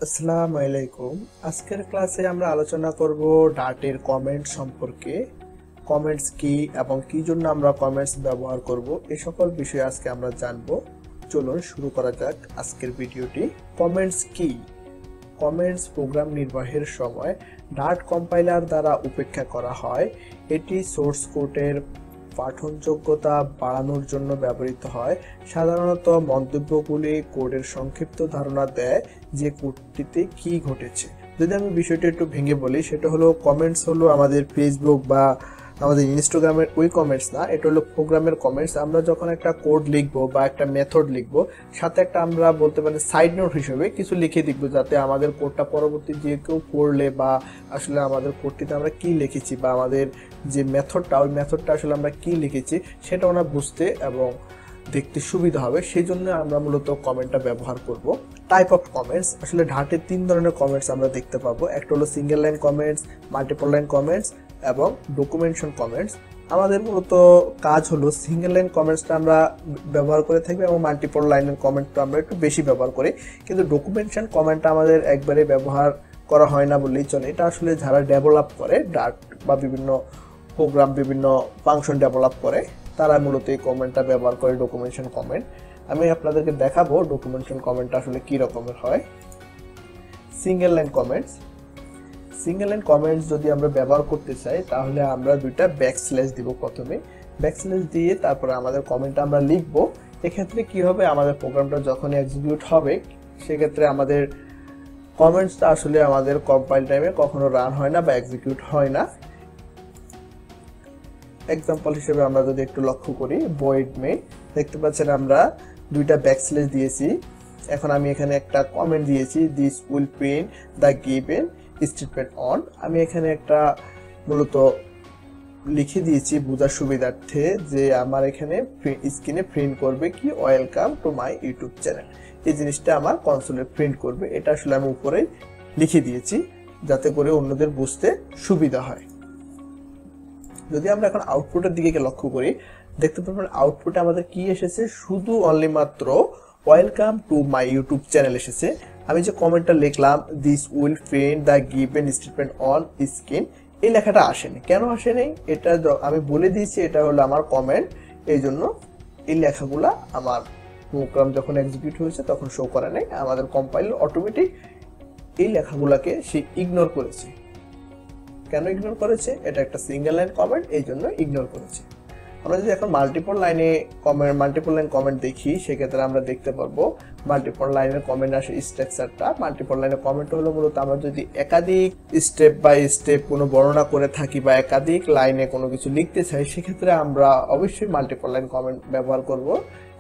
আসসালামু আলাইকুম। আজকের ক্লাসে আমরা আলোচনা করব ডাটের কমেন্ট সম্পর্কে। কমেন্টস কি এবং কি জন্য আমরা কমেন্টস ব্যবহার করব এই সকল বিষয়ে আজকে আমরা জানব। চলুন শুরু করা যাক আজকের ভিডিওটি। কমেন্টস কি? কমেন্টস প্রোগ্রাম নির্বাহের সময় ডাট কম্পাইলার দ্বারা উপেক্ষা করা হয়। এটি সোর্স কোডের পাঠনযোগ্যতা বাড়ানোর জন্য ব্যবহৃত হয়। সাধারণত মন্তব্যগুলি কোডের সংক্ষিপ্ত ধারণা দেয় যে কোডটিতে কি ঘটেছে। যদি আমি বিষয়টি একটু ভেঙে বলি, সেটা হলো কমেন্টস হলো আমাদের ফেসবুক বা আমাদের ইনস্টাগ্রামের ওই কমেন্টস না, এটা হলো প্রোগ্রামের কমেন্টস। আমরা যখন একটা কোড লিখবো বা একটা মেথড লিখবো, সাথে একটা আমরা বলতে পারি সাইড নোট হিসেবে কিছু লিখে দিব, যাতে আমাদের কোডটা পরবর্তী যে কেউ পড়লে বা আসলে আমাদের কোডটিতে আমরা কি লিখেছি বা আমাদের যে মেথডটা, ওই মেথডটা আসলে আমরা কি লিখেছি সেটা ওরা বুঝতে এবং দেখতে সুবিধা হবে। সেই জন্য আমরা মূলত কমেন্টটা ব্যবহার করব। টাইপ অফ কমেন্টস, আসলে ডাটে তিন ধরনের কমেন্টস আমরা দেখতে পাবো। একটা হলো single line comments, multiple line comments এবং ডকুমেন্টেশন কমেন্টস। আমাদের মূলত কাজ হলো সিঙ্গেল লাইন কমেন্টসটা আমরা ব্যবহার করে থাকবো এবং মাল্টিপল লাইনের কমেন্টটা আমরা একটু বেশি ব্যবহার করি, কিন্তু ডকুমেন্টেশন কমেন্টটা আমাদের একবারে ব্যবহার করা হয় না বললেই চলে। এটা আসলে যারা ডেভেলপ করে ডাট বা বিভিন্ন প্রোগ্রাম, বিভিন্ন ফাংশন ডেভেলপ করে, তারা মূলত এই কমেন্টটা ব্যবহার করে ডকুমেন্টেশন কমেন্ট। আমি আপনাদেরকে দেখাবো ডকুমেন্টেশন কমেন্টটা আসলে কি রকমের হয়। Single line comments, single line comments যদি আমরা ব্যবহার করতে চাই তাহলে আমরা দুইটা ব্যাকস্ল্যাশ দিব। প্রথমে ব্যাকস্ল্যাশ দিয়ে তারপরে আমাদের কমেন্টটা আমরা লিখব। এক্ষেত্রে কি হবে, আমাদের প্রোগ্রামটা যখন এক্সিকিউট হবে সেক্ষেত্রে আমাদের কমেন্টসটা আসলে আমাদের কম্পাইল টাইমে কখনো রান হয় না বা এক্সিকিউট হয় না। এক্সাম্পল হিসেবে আমরা যদি একটু লক্ষ্য করি, ভয়েড মেইন, দেখতে পাচ্ছেন আমরা দুইটা ব্যাকস্ল্যাশ দিয়েছি। এখন আমি এখানে একটা কমেন্ট দিয়েছি, this will print the given statement on. আমি এখানে একটা মূলত লিখে দিয়েছি বোঝার সুবিধার্থে যে আমার এখানে স্ক্রিনে প্রিন্ট করবে কি, welcome to my YouTube channel. এই জিনিসটা আমার কনসোলে প্রিন্ট করবে। এটা আসলে আমি উপরে লিখে দিয়েছি যাতে করে অন্যদের বুঝতে সুবিধা হয়। যদি আমরা এখন আউটপুটের দিকে লক্ষ্য করি, দেখতে পাবেন আউটপুটে আমাদের কি এসেছে, শুধু অনলি মাত্র welcome to my YouTube channel এসেছে। আমি যে কমেন্টটা লিখলাম, this will print the given statement on screen, এই লেখাটা আসেনি। কেন আসেনি এটা আমি বলে দিয়েছি, এটা হলো আমার কমেন্ট, এই জন্য এই লেখাগুলা আমার প্রোগ্রাম যখন এক্সিকিউট হয়েছে তখন শো করে নাই। আমাদের কম্পাইলার অটোমেটিক এই লেখাগুলাকে সে ইগনোর করেছে। কেন ইগনোর করেছে? এটা একটা সিঙ্গেল লাইন কমেন্ট, এই জন্য ইগনোর করেছে। আমরা যদি এখন মাল্টিপল লাইন কমেন্ট দেখি, সেক্ষেত্রে আমরা দেখতে পারবো মাল্টিপল লাইনের কমেন্ট আসে স্ট্রাকচারটা। মাল্টিপল লাইনের কমেন্ট হলো মূলত আমরা যদি একাধিক স্টেপ বাই স্টেপ কোনো বর্ণনা করে থাকি বা একাধিক লাইনে কোনো কিছু লিখতে চাই, সেক্ষেত্রে আমরা অবশ্যই মাল্টিপল লাইন কমেন্ট ব্যবহার করব।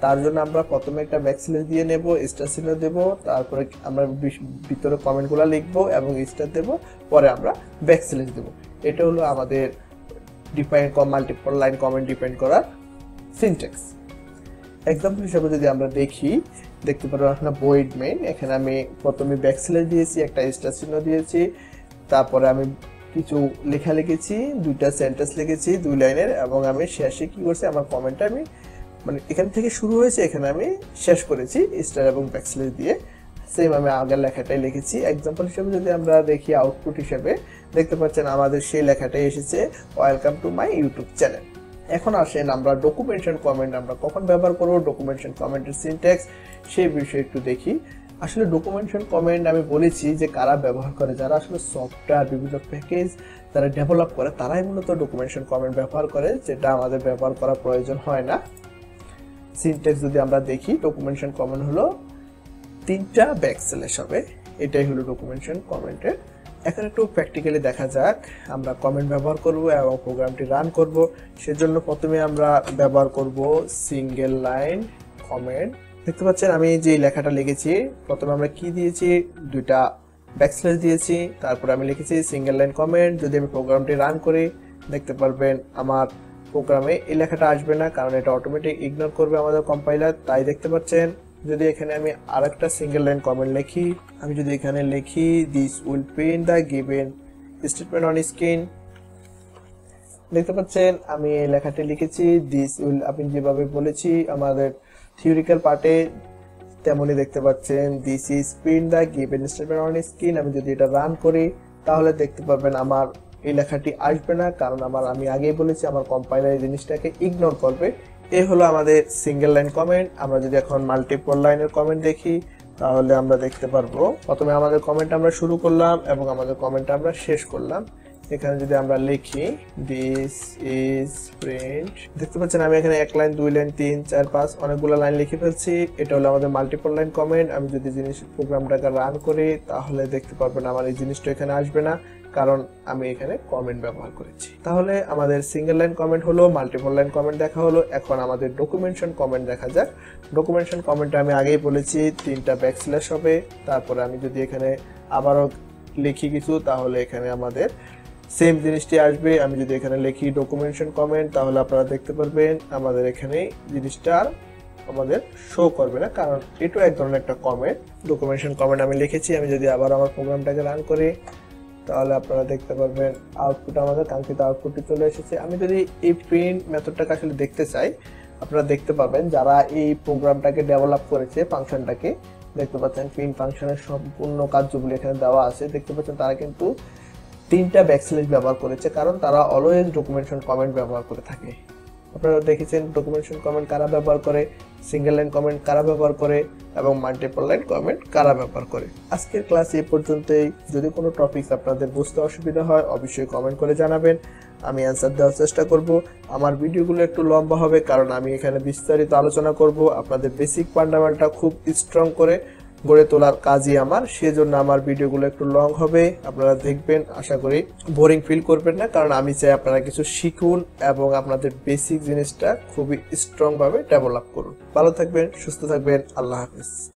তার জন্য আমরা প্রথমে একটা ব্যাকস্ল্যাশ দিয়ে নেব, স্টার চিহ্ন দেব, তারপরে আমরা ভিতরে কমেন্টগুলো লিখব এবং স্টার দেব, পরে আমরা ব্যাকস্ল্যাশ দেব। এটা হলো আমাদের define multiple line comment define করার সিনট্যাক্স। এক্সাম্পল হিসেবে যদি আমরা দেখি, দেখতে পারবো আপনার ভয়েড মেইন, এখানে আমি প্রথমে ব্যাকস্ল্যাশ দিয়েছি, একটা স্টার চিহ্ন দিয়েছি, তারপরে আমি কিছু লেখা লিখেছি, দুইটা সেন্টেন্স লিখেছি 2 লাইনের, এবং আমি শেষে কি করছি, আমার কমেন্টটা আমি মানে এখান থেকে শুরু হয়েছে, এখানে আমি শেষ করেছি স্টার এবং ব্যাকস্ল্যাশ দিয়ে। সেম আমি আগের লেখাটাই লিখেছি। এক্সাম্পল হিসেবে যদি আমরা দেখি, আউটপুট হিসেবে দেখতে পাচ্ছেন আমাদের সেই লেখাটাই এসেছে, welcome to my YouTube channel. এখন আসেন আমরা ডকুমেন্টেশন কমেন্ট আমরা কখন ব্যবহার করব, ডকুমেন্টেশন কমেন্টের সিনট্যাক্স সেই বিষয়ে একটু দেখি। আসলে ডকুমেন্টেশন কমেন্ট আমি বলেছি যে কারা ব্যবহার করে, যারা আসলে সফটওয়্যার বিভিন্ন প্যাকেজ যারা ডেভেলপ করে তারাই মূলত ডকুমেন্টেশন কমেন্ট ব্যবহার করে, যেটা আমাদের ব্যবহার করা প্রয়োজন হয় না। সিনট্যাক্স যদি আমরা দেখি, ডকুমেন্টেশন কমেন্ট হলো 3টা ব্যাকস্ল্যাশ হবে, এটাই হলো ডকুমেন্টেশন কমেন্টের। এখন একটু প্র্যাকটিক্যালি দেখা যাক। আমরা কমেন্ট ব্যবহার করব এবং প্রোগ্রামটি রান করব। সেজন্য প্রথমে আমরা ব্যবহার করব সিঙ্গেল লাইন কমেন্ট। দেখতে পাচ্ছেন আমি যে লেখাটা লিখেছি, প্রথমে আমরা কি দিয়েছি, দুইটা ব্যাকস্ল্যাশ দিয়েছি, তারপরে আমি লিখেছি সিঙ্গেল লাইন কমেন্ট। যদি আমি প্রোগ্রামটি রান করি, দেখতে পারবেন আমার প্রোগ্রামে এই লেখাটা আসবে না, কারণ এটা অটোমেটিক ইগনোর করবে আমাদের কম্পাইলার, তাই দেখতে পাচ্ছেন। যদি এখানে আমি আরেকটা সিঙ্গেল লাইন কমেন্ট লিখি, আমি যদি এখানে লিখি, this will print the given statement on screen, দেখতে পাচ্ছেন আমি এই লেখাটি লিখেছি, দিস উইল, আমি যেভাবে বলেছি আমাদের থিওরিক্যাল পার্টে তেমনি দেখতে পাচ্ছেন this is print the given statement on screen. আমি যদি এটা রান করি তাহলে দেখতে পাবেন আমার এই লেখাটি আসবে না, কারণ আমি আগেই বলেছি আমার কম্পাইলার এই জিনিসটাকে ইগনোর করবে। এই হলো আমাদের সিঙ্গেল লাইন কমেন্ট। আমরা যদি এখন মাল্টিপল লাইনের কমেন্ট দেখি তাহলে আমরা দেখতে পারবো প্রথমে আমাদের কমেন্ট আমরা শুরু করলাম এবং আমাদের কমেন্টটা আমরা শেষ করলাম। এখানে যদি আমরা লিখি দিস ইজ প্রিন্ট, দেখতে পাচ্ছেন আমি এখানে 1 লাইন 2 লাইন 3 4 5 অনেকগুলো লাইন লিখে ফেলছি। এটা হলো আমাদের মাল্টিপল লাইন কমেন্ট। আমি যদি প্রোগ্রামটাকে রান করি তাহলে দেখতে পারবেন আমার এই জিনিসটা এখানে আসবে না, কারণ আমি এখানে কমেন্ট ব্যবহার করেছি। তাহলে আমাদের সিঙ্গেল লাইন কমেন্ট হলো, মাল্টিপল লাইন কমেন্ট দেখা হলো। এখন আমাদের ডকুমেন্টেশন কমেন্ট দেখা যাক। ডকুমেন্টেশন কমেন্টে আমি আগেই বলেছি 3টা ব্যাকস্ল্যাশ হবে। তারপরে আমি যদি এখানে আবারও লিখি কিছু তাহলে এখানে আমাদের সেম জিনিসটি আসবে। আমি যদি এখানে লিখি ডকুমেন্টেশন কমেন্ট তাহলে আপনারা দেখতে পারবেন আমাদের এখানে জিনিসটা আমাদের শো করবে না, কারণ এটাও এক ধরনের একটা কমেন্ট। ডকুমেন্টেশন কমেন্ট আমি লিখেছি। আমি যদি আবার আমার প্রোগ্রামটাকে রান করি তাহলে আপনারা দেখতে পারবেন আউটপুট আমাদের কাঙ্ক্ষিত আউটপুটটি চলে এসেছে। আমি যদি এই প্রিন্ট মেথডটাকে আসলে দেখতে চাই, আপনারা দেখতে পাবেন যারা এই প্রোগ্রামটাকে ডেভেলপ করেছে ফাংশনটাকে, দেখতে পাচ্ছেন প্রিন্ট ফাংশনের সম্পূর্ণ কার্যগুলি এখানে দেওয়া আছে। দেখতে পাচ্ছেন তারা কিন্তু 3টা ব্যাকস্ল্যাশ ব্যবহার করেছে, কারণ তারা অলওয়েজ ডকুমেন্টেশন কমেন্ট ব্যবহার করে থাকে। আপনারা দেখেছেন ডকুমেন্টেশন কমেন্ট কারা ব্যবহার করে, সিঙ্গেল লাইন কমেন্ট কারা ব্যবহার করে এবং মাল্টিপল লাইন কমেন্ট কারা ব্যবহার করে। আজকের ক্লাস এই পর্যন্তই। যদি কোনো টপিক আপনাদের বুঝতে অসুবিধা হয় অবশ্যই কমেন্ট করে জানাবেন, আমি অ্যান্সার দেওয়ার চেষ্টা করব। আমার ভিডিওগুলো একটু লম্বা হবে, কারণ আমি এখানে বিস্তারিত আলোচনা করব। আপনাদের বেসিক ফান্ডামেন্টাল খুব স্ট্রং করে গড়ে তোলার কাজই আমার, সেজন্য আমার ভিডিওগুলো একটু লং হবে। আপনারা দেখবেন, আশা করি বোরিং ফিল করবেন না, কারণ আমি চাই আপনারা কিছু শিখুন এবং আপনাদের বেসিক জিনিসটা খুবই স্ট্রং ভাবে ডেভেলপ করুন। ভালো থাকবেন, সুস্থ থাকবেন, আল্লাহ হাফেজ।